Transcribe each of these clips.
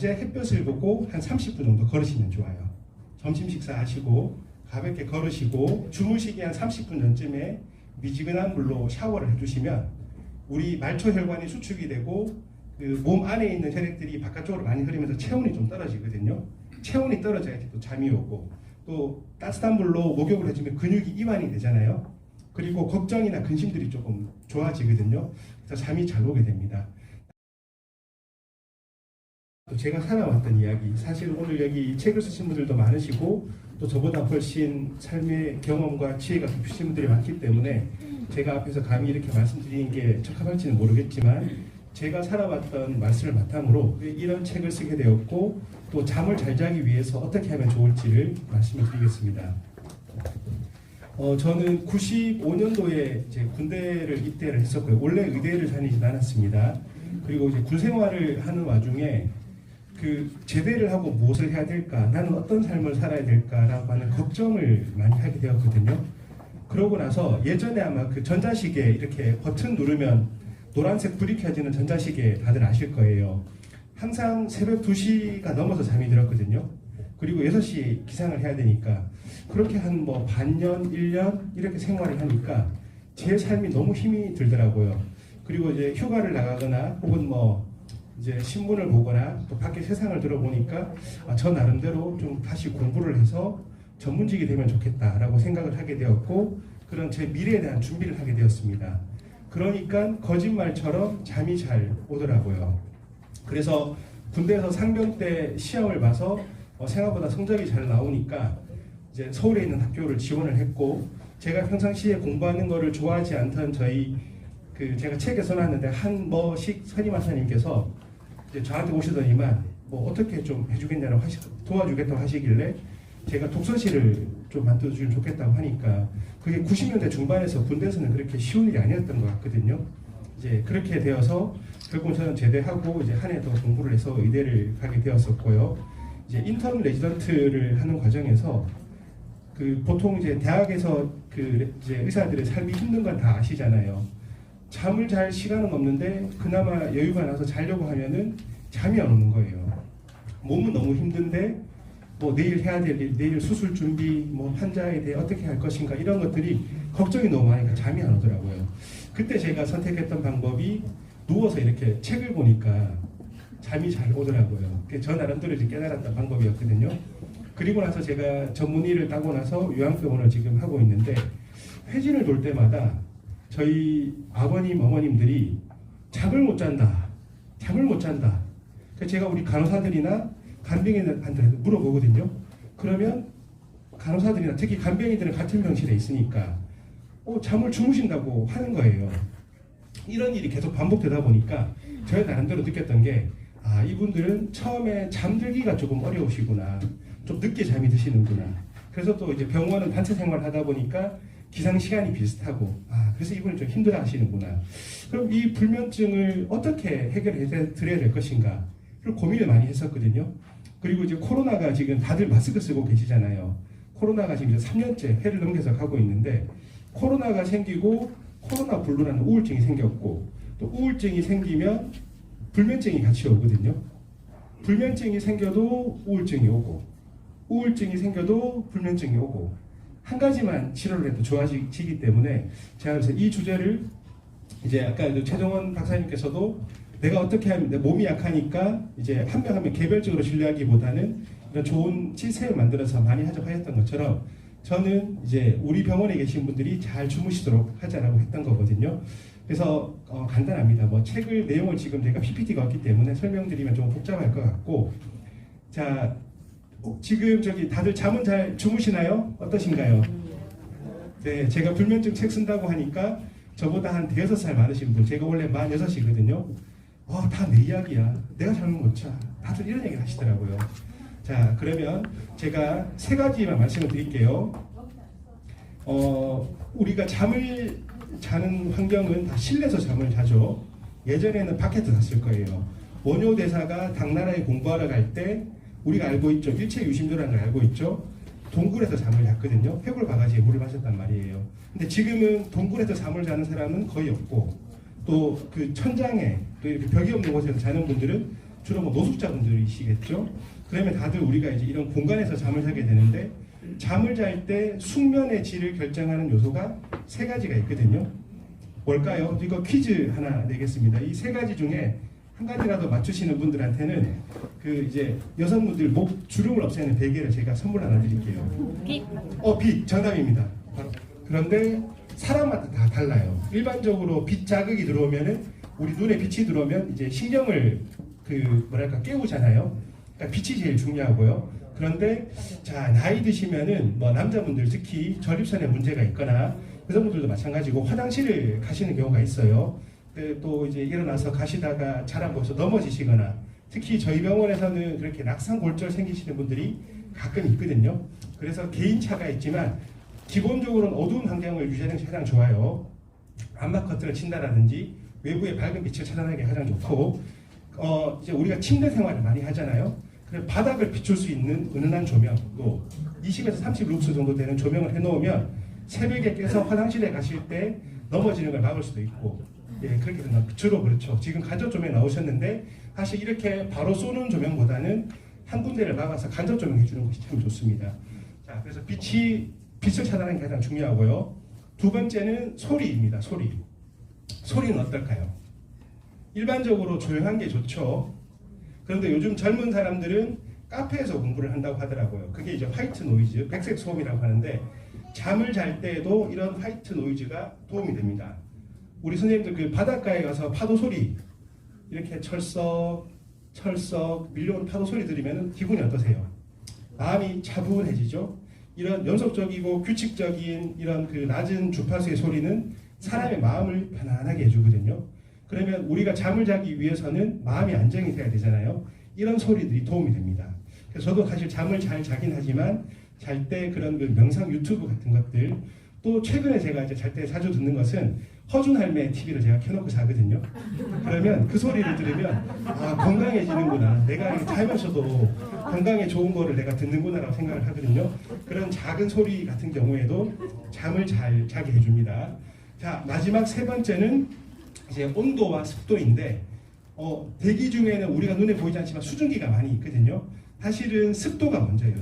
낮에 햇볕을 보고 한 30분 정도 걸으시면 좋아요. 점심 식사하시고 가볍게 걸으시고 주무시기 한 30분 전쯤에 미지근한 물로 샤워를 해주시면 우리 말초 혈관이 수축이 되고 그 몸 안에 있는 혈액들이 바깥쪽으로 많이 흐르면서 체온이 좀 떨어지거든요. 체온이 떨어져야지 또 잠이 오고, 또 따뜻한 물로 목욕을 해주면 근육이 이완이 되잖아요. 그리고 걱정이나 근심들이 조금 좋아지거든요. 그래서 잠이 잘 오게 됩니다. 또 제가 살아왔던 이야기, 사실 오늘 여기 책을 쓰신 분들도 많으시고 또 저보다 훨씬 삶의 경험과 지혜가 깊으신 분들이 많기 때문에 제가 앞에서 감히 이렇게 말씀드리는 게 적합할지는 모르겠지만 제가 살아왔던 말씀을 바탕으로 이런 책을 쓰게 되었고 또 잠을 잘 자기 위해서 어떻게 하면 좋을지를 말씀을 드리겠습니다. 저는 95년도에 이제 군대를 입대를 했었고요. 원래 의대를 다니진 않았습니다. 그리고 이제 군 생활을 하는 와중에 그 제대를 하고 무엇을 해야 될까, 나는 어떤 삶을 살아야 될까라고 하는 걱정을 많이 하게 되었거든요. 그러고 나서 예전에 아마 그 전자시계 이렇게 버튼 누르면 노란색 불이 켜지는 전자시계 다들 아실 거예요. 항상 새벽 2시가 넘어서 잠이 들었거든요. 그리고 6시에 기상을 해야 되니까 그렇게 한 뭐 반년, 1년 이렇게 생활을 하니까 제 삶이 너무 힘이 들더라고요. 그리고 이제 휴가를 나가거나 혹은 뭐 이제 신문을 보거나 또 밖에 세상을 들어보니까 저 나름대로 좀 다시 공부를 해서 전문직이 되면 좋겠다라고 생각을 하게 되었고 그런 제 미래에 대한 준비를 하게 되었습니다. 그러니까 거짓말처럼 잠이 잘 오더라고요. 그래서 군대에서 상병 때 시험을 봐서 생각보다 성적이 잘 나오니까 이제 서울에 있는 학교를 지원을 했고 제가 평상시에 공부하는 거를 좋아하지 않던 저희 제가 책에 써놨는데 한머식 선임하사님께서 이제 저한테 오시더니만 뭐 어떻게 좀 해주겠냐고 도와주겠다고 하시길래 제가 독서실을 좀 만들어주면 좋겠다고 하니까 그게 90년대 중반에서 군대에서는 그렇게 쉬운 일이 아니었던 것 같거든요. 이제 그렇게 되어서 결국 저는 제대하고 이제 한 해 더 공부를 해서 의대를 가게 되었었고요. 이제 인턴 레지던트를 하는 과정에서 보통 이제 대학에서 이제 의사들의 삶이 힘든 건 다 아시잖아요. 잠을 잘 시간은 없는데 그나마 여유가 나서 자려고 하면은 잠이 안 오는 거예요. 몸은 너무 힘든데 뭐 내일 해야 될 일, 내일 수술 준비, 뭐 환자에 대해 어떻게 할 것인가 이런 것들이 걱정이 너무 많으니까 잠이 안 오더라고요. 그때 제가 선택했던 방법이 누워서 이렇게 책을 보니까 잠이 잘 오더라고요. 저 나름대로 이제 깨달았던 방법이었거든요. 그리고 나서 제가 전문의를 따고 나서 요양병원을 지금 하고 있는데 회진을 돌 때마다 저희 아버님, 어머님들이 잠을 못 잔다. 그래서 제가 우리 간호사들이나 간병인한테 물어보거든요. 그러면 간호사들이나 특히 간병인들은 같은 병실에 있으니까 잠을 주무신다고 하는 거예요. 이런 일이 계속 반복되다 보니까 저희 나름대로 느꼈던 게 이분들은 처음에 잠들기가 조금 어려우시구나. 좀 늦게 잠이 드시는구나. 그래서 또 이제 병원은 단체 생활을 하다 보니까 기상 시간이 비슷하고 그래서 이분은 좀 힘들어 하시는구나. 그럼 이 불면증을 어떻게 해결해 드려야 될 것인가 를 고민을 많이 했었거든요. 그리고 이제 코로나가 지금 다들 마스크 쓰고 계시잖아요. 코로나가 지금 이제 3년째 해를 넘겨서 가고 있는데 코로나가 생기고 코로나 블루라는 우울증이 생겼고 또 우울증이 생기면 불면증이 같이 오거든요. 불면증이 생겨도 우울증이 오고 우울증이 생겨도 불면증이 오고 한 가지만 치료를 해도 좋아지기 때문에 제가 그래서 이 주제를 이제 아까 최정원 박사님께서도 내가 어떻게 하면 내 몸이 약하니까 이제 한 명 한 명 개별적으로 진료하기보다는 이런 좋은 시스템을 만들어서 많이 하자고 하였던 것처럼 저는 이제 우리 병원에 계신 분들이 잘 주무시도록 하자라고 했던 거거든요. 그래서 간단합니다. 뭐 책을 내용을 지금 제가 PPT가 없기 때문에 설명드리면 좀 복잡할 것 같고 자 지금 다들 잠은 잘 주무시나요? 어떠신가요? 네, 제가 불면증 책 쓴다고 하니까 저보다 한 5살 많으신 분, 제가 원래 46이거든요. 다 내 이야기야. 내가 잠을 못 자. 다들 이런 얘기를 하시더라고요. 자, 그러면 제가 3가지만 말씀을 드릴게요. 우리가 잠을 자는 환경은 다 실내에서 잠을 자죠. 예전에는 밖에서 잤을 거예요. 원효 대사가 당나라에 공부하러 갈 때 우리가 알고 있죠. 일체유심조라는 걸 알고 있죠. 동굴에서 잠을 잤거든요. 해골 바가지에 물을 마셨단 말이에요. 근데 지금은 동굴에서 잠을 자는 사람은 거의 없고 또 그 천장에 또 이렇게 벽이 없는 곳에서 자는 분들은 주로 뭐 노숙자분들이시겠죠. 그러면 다들 우리가 이제 이런 공간에서 잠을 자게 되는데 잠을 잘 때 숙면의 질을 결정하는 요소가 세 가지가 있거든요. 뭘까요? 이거 퀴즈 하나 내겠습니다. 이 세 가지 중에 한 가지라도 맞추시는 분들한테는 그 이제 여성분들 목 주름을 없애는 베개를 제가 선물 하나 드릴게요. 빛 정답입니다. 그런데 사람마다 다 달라요. 일반적으로 빛 자극이 들어오면은 우리 눈에 빛이 들어오면 이제 신경을 그 뭐랄까 깨우잖아요. 그러니까 빛이 제일 중요하고요. 그런데 자 나이 드시면은 뭐 남자분들 특히 전립선에 문제가 있거나 여성분들도 마찬가지고 화장실을 가시는 경우가 있어요. 또 이제 일어나서 가시다가 잘 안 보여서 넘어지시거나 특히 저희 병원에서는 그렇게 낙상골절 생기시는 분들이 가끔 있거든요. 그래서 개인차가 있지만 기본적으로는 어두운 환경을 유지하는 게 가장 좋아요. 암막 커튼을 친다라든지 외부의 밝은 빛을 차단하는 게 가장 좋고 이제 우리가 침대 생활을 많이 하잖아요. 그래서 바닥을 비출 수 있는 은은한 조명도 20에서 30룩스 정도 되는 조명을 해놓으면 새벽에 깨서 화장실에 가실 때 넘어지는 걸 막을 수도 있고 예, 그렇게 된다. 주로 그렇죠. 지금 간접 조명 나오셨는데 사실 이렇게 바로 쏘는 조명보다는 한 군데를 막아서 간접 조명 해주는 것이 참 좋습니다. 자, 그래서 빛을 차단하는 게 가장 중요하고요. 두 번째는 소리입니다. 소리는 어떨까요? 일반적으로 조용한 게 좋죠. 그런데 요즘 젊은 사람들은 카페에서 공부를 한다고 하더라고요. 그게 이제 화이트 노이즈, 백색 소음이라고 하는데 잠을 잘 때에도 이런 화이트 노이즈가 도움이 됩니다. 우리 선생님들 그 바닷가에 가서 파도 소리 이렇게 철썩 밀려오는 파도 소리 들으면 기분이 어떠세요? 마음이 차분해지죠. 이런 연속적이고 규칙적인 이런 그 낮은 주파수의 소리는 사람의 마음을 편안하게 해주거든요. 그러면 우리가 잠을 자기 위해서는 마음이 안정이 돼야 되잖아요. 이런 소리들이 도움이 됩니다. 그래서 저도 사실 잠을 잘 자긴 하지만 잘 때 그런 그 명상 유튜브 같은 것들 또 최근에 제가 이제 잘 때 자주 듣는 것은 허준 할매 TV를 제가 켜놓고 자거든요. 그러면 그 소리를 들으면 아 건강해지는구나. 내가 이렇게 자면서도 건강에 좋은 거를 내가 듣는구나라고 생각을 하거든요. 그런 작은 소리 같은 경우에도 잠을 잘 자게 해줍니다. 자 마지막 세 번째는 이제 온도와 습도인데 대기 중에는 우리가 눈에 보이지 않지만 수증기가 많이 있거든요. 사실은 습도가 먼저예요.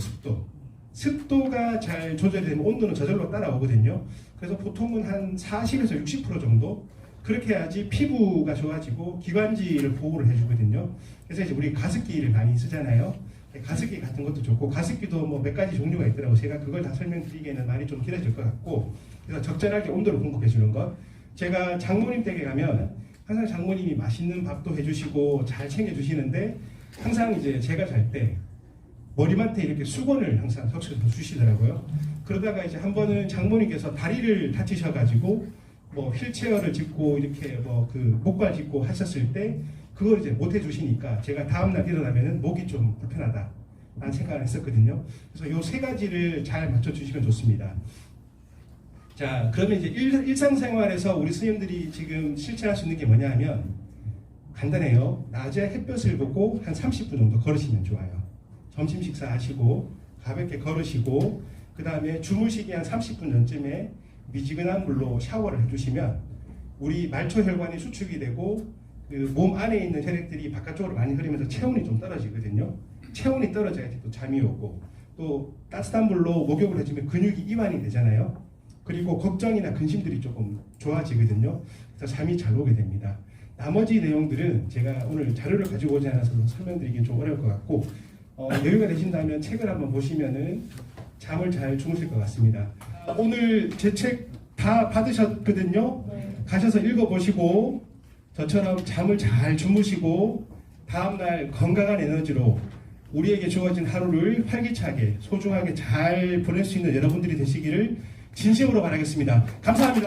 습도가 잘 조절이 되면 온도는 저절로 따라오거든요. 그래서 보통은 한 40에서 60% 정도 그렇게 해야지 피부가 좋아지고 기관지를 보호를 해주거든요. 그래서 이제 우리 가습기를 많이 쓰잖아요. 가습기 같은 것도 좋고 가습기도 뭐 몇 가지 종류가 있더라고. 제가 그걸 다 설명드리기에는 말이 좀 길어질 것 같고 그래서 적절하게 온도를 공급해 주는 것. 제가 장모님 댁에 가면 항상 장모님이 맛있는 밥도 해주시고 잘 챙겨주시는데 항상 이제 제가 잘 때 머리맡에 이렇게 수건을 항상 적셔서 주시더라고요. 그러다가 이제 한 번은 장모님께서 다리를 다치셔가지고 뭐 휠체어를 짚고 이렇게 뭐 그 목발 짚고 하셨을 때 그걸 이제 못 해주시니까 제가 다음날 일어나면은 목이 좀 불편하다 라는 생각을 했었거든요. 그래서 요 세 가지를 잘 맞춰주시면 좋습니다. 자, 그러면 이제 일상생활에서 우리 스님들이 지금 실천할 수 있는 게 뭐냐 하면 간단해요. 낮에 햇볕을 보고 한 30분 정도 걸으시면 좋아요. 점심 식사하시고 가볍게 걸으시고 그 다음에 주무시기 한 30분 전쯤에 미지근한 물로 샤워를 해주시면 우리 말초혈관이 수축이 되고 그 몸 안에 있는 혈액들이 바깥쪽으로 많이 흐르면서 체온이 좀 떨어지거든요. 체온이 떨어져야지 또 잠이 오고 또 따뜻한 물로 목욕을 해주면 근육이 이완이 되잖아요. 그리고 걱정이나 근심들이 조금 좋아지거든요. 그래서 잠이 잘 오게 됩니다. 나머지 내용들은 제가 오늘 자료를 가지고 오지 않아서 설명드리기는 좀 어려울 것 같고 여유가 되신다면 책을 한번 보시면은 잠을 잘 주무실 것 같습니다. 오늘 제 책 다 받으셨거든요. 가셔서 읽어보시고 저처럼 잠을 잘 주무시고 다음날 건강한 에너지로 우리에게 주어진 하루를 활기차게 소중하게 잘 보낼 수 있는 여러분들이 되시기를 진심으로 바라겠습니다. 감사합니다.